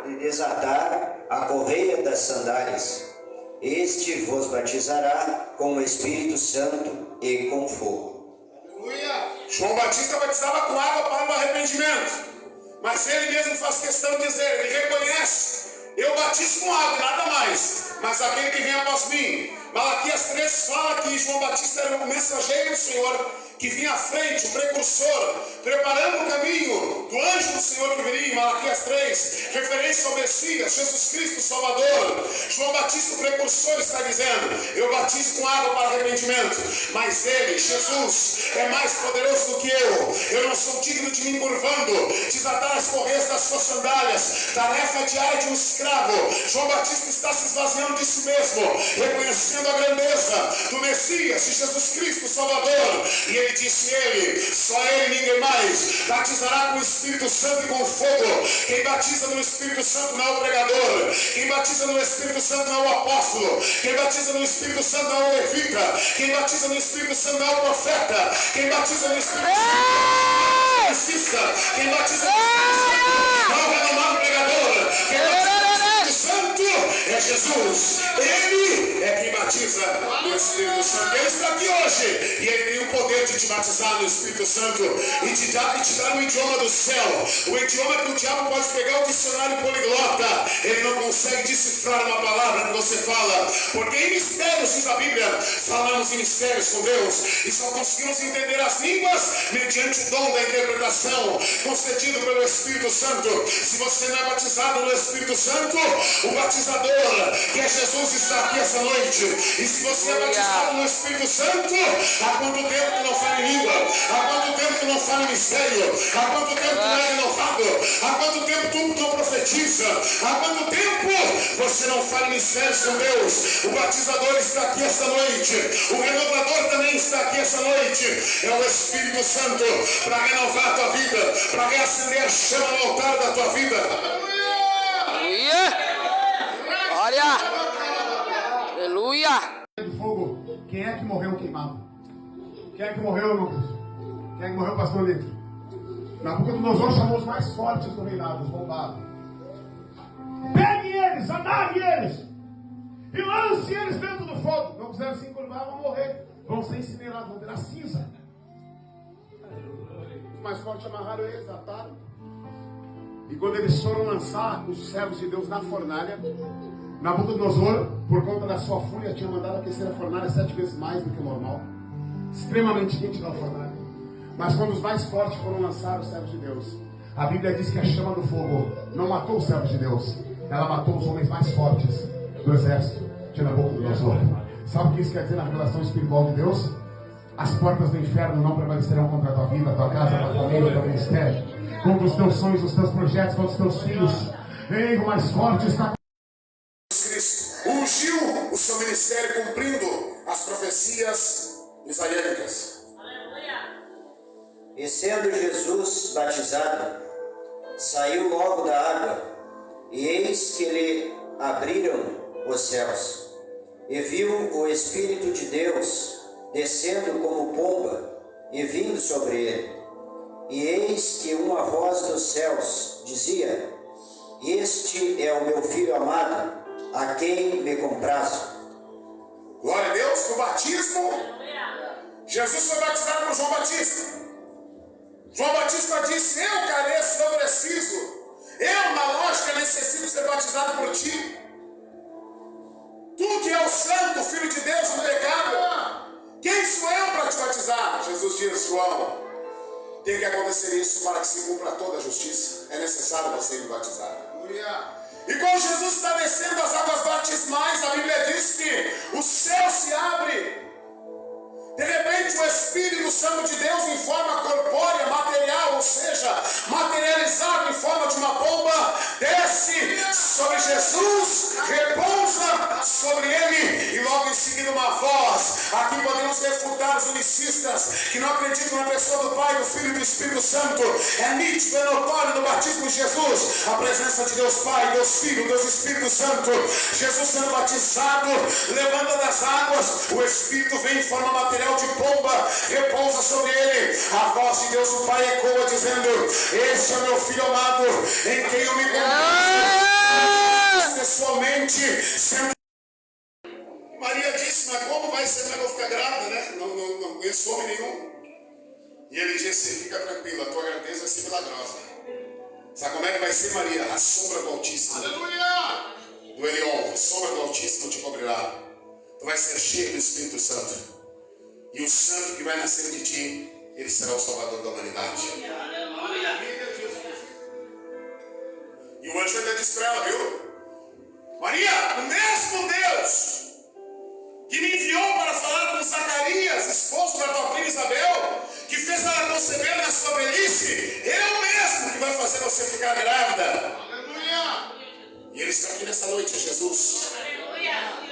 de desatar a correia das sandálias. Este vos batizará com o Espírito Santo e com fogo. Aleluia! João Batista batizava com água para o arrependimento, mas ele mesmo faz questão de dizer, ele reconhece: eu batizo com água e nada mais, mas aquele que vem após mim. Malaquias 3 fala que João Batista era o mensageiro do Senhor, que vinha à frente, o precursor, preparando o caminho do anjo do Senhor que viria. Em Malaquias 3, referência ao Messias, Jesus Cristo, Salvador. João Batista, o precursor, está dizendo: eu batizo com água para arrependimento, mas ele, Jesus, é mais poderoso do que eu não sou digno de me curvando, desatar as correias das suas sandálias, tarefa diária de um escravo. João Batista está se esvaziando de si mesmo, reconhecendo a grandeza do Messias, de Jesus Cristo, Salvador. E ele disse: só ele, ninguém mais, batizará com o Espírito Santo e com fogo. Quem batiza no Espírito Santo não é o pregador, quem batiza no Espírito Santo não é o apóstolo, quem batiza no Espírito Santo não é o levita, quem batiza no Espírito Santo não é o profeta, quem batiza no Espírito Santo não é o profetista, quem batiza no Espírito Santo não é o renomado pregador, quem batiza no Espírito Santo é Jesus. Ele é quem batiza no Espírito Santo. Ele está aqui hoje e ele tem o poder de te batizar no Espírito Santo e te dar o idioma do céu, o idioma que o diabo pode pegar o dicionário poliglota, ele não consegue decifrar uma palavra que você fala, porque em mistérios, diz a Bíblia, falamos em mistérios com Deus e só conseguimos entender as línguas mediante o dom da interpretação concedido pelo Espírito Santo. Se você não é batizado no Espírito Santo, o batizador, que é Jesus, está aqui essa noite. E se você é batizado no Espírito Santo, há quanto tempo tu não fala em língua? Há quanto tempo tu não fala em mistério? Há quanto tempo tu não é renovado? Há quanto tempo tu não profetiza? Há quanto tempo você não fala em mistérios com Deus? O batizador está aqui essa noite. O renovador também está aqui essa noite. É o Espírito Santo para renovar a tua vida, para reacender a chama no altar da tua vida. Aleluia! Glória! Aleluia! De fogo, quem é que morreu queimado? Quem é que morreu, Lucas? Quem é que morreu, pastor Lito? Nabucodonosor chamou os mais fortes do reinado, os bombados. Pegue eles, amarre eles e lance eles dentro do fogo. Não quiseram se encurvar, vão morrer. Vão ser incinerados, vão virar cinza. Os mais fortes amarraram eles, ataram. E quando eles foram lançar os servos de Deus na fornalha, Nabucodonosor, por conta da sua fúria, tinha mandado aquecer a fornalha 7 vezes mais do que o normal. Extremamente quente na fornalha. Mas quando os mais fortes foram lançar os servos de Deus, a Bíblia diz que a chama do fogo não matou os servos de Deus, ela matou os homens mais fortes do exército de Nabucodonosor. Sabe o que isso quer dizer na revelação espiritual de Deus? As portas do inferno não prevalecerão contra a tua vida, a tua casa, a tua família, o teu ministério, contra os teus sonhos, os teus projetos, contra os teus filhos. Ei, o mais forte está. Cristo ungiu o seu ministério cumprindo as profecias isaíacas. E sendo Jesus batizado, saiu logo da água, e eis que lhe abriram os céus, e viu o Espírito de Deus descendo como pomba e vindo sobre ele. E eis que uma voz dos céus dizia: este é o meu Filho amado, a quem me comprazo. Glória a Deus. No batismo, Jesus foi batizado por João Batista. João Batista disse: eu careço, eu preciso, eu na lógica necessito ser batizado por ti. Tu que é o santo, filho de Deus no pecado, quem sou eu para te batizar? Jesus diz: João, tem que acontecer isso para que se cumpra toda a justiça. É necessário você me batizar. E quando Jesus está descendo as águas batismais, a Bíblia diz que o céu se abre. De repente o Espírito Santo de Deus em forma corpórea, material, ou seja, materializado em forma de uma pomba, desce sobre Jesus, repousa sobre ele, e logo em seguida uma voz. Aqui podemos refutar os unicistas que não acreditam na pessoa do Pai, do Filho e do Espírito Santo. É nítido, é notório no batismo de Jesus a presença de Deus Pai, Deus Filho, Deus Espírito Santo. Jesus sendo batizado, levanta das águas, o Espírito vem em forma material de pomba, repousa sobre ele. A voz de Deus o Pai ecoa dizendo: este é meu Filho amado, em quem eu me comprazo. Sabe como é que vai ser, Maria? A sombra do Altíssimo. Aleluia! Do Elion, a sombra do Altíssimo te cobrirá. Tu vais ser cheio do Espírito Santo. E o santo que vai nascer de ti, ele será o Salvador da humanidade. E o anjo ainda disse para ela, viu? Maria, o mesmo Deus que me enviou para falar com Zacarias, esposo da tua prima Isabel, que fez ela conceber na sua velhice, eu mesmo que vai fazer você ficar grávida. Aleluia! E ele está aqui nessa noite, é Jesus,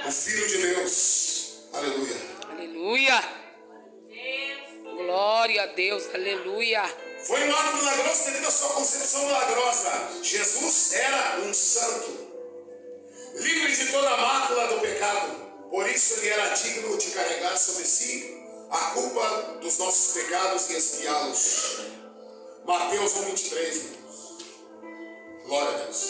o Filho de Deus. Aleluia. Aleluia. Glória a Deus. Aleluia. Foi um ato milagroso devido à sua concepção milagrosa. Jesus era um santo, livre de toda a mácula do pecado. Por isso ele era digno de carregar sobre si a culpa dos nossos pecados e expiá-los. Mateus 1:23. Glória a Deus.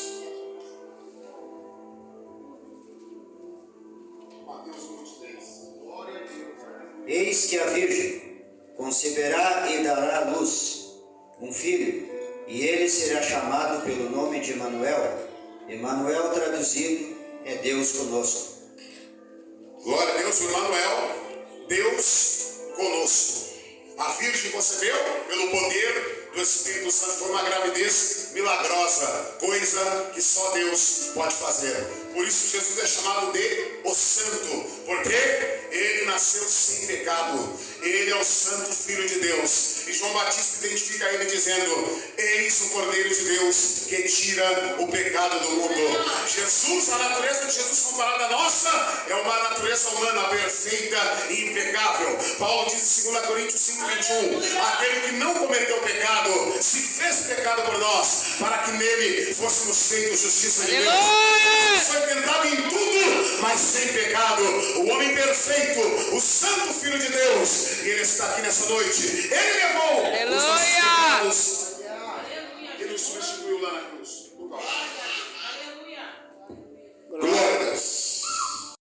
Mateus 1:23. Glória a Deus. Eis que a Virgem conceberá e dará à luz um filho, e ele será chamado pelo nome de Emanuel. Emanuel traduzido é Deus conosco. Glória a Deus, o Emanuel, Deus conosco. A Virgem concebeu pelo poder do Espírito Santo. Foi uma gravidez milagrosa, coisa que só Deus pode fazer. Por isso Jesus é chamado de o Santo, porque ele nasceu sem pecado. Ele é o Santo Filho de Deus. E João Batista identifica ele dizendo: eis o Cordeiro de Deus que tira o pecado do mundo. Jesus, a natureza de Jesus comparada à nossa, é uma natureza humana perfeita e impecável. Paulo diz em 2 Coríntios 5:21: aquele que não cometeu pecado se fez pecado por nós, para que nele fôssemos feitos justiça de Deus. Foi tentado em tudo, mas sem pecado. O homem perfeito, o Santo Filho de Deus, e ele está aqui nessa noite. Ele levou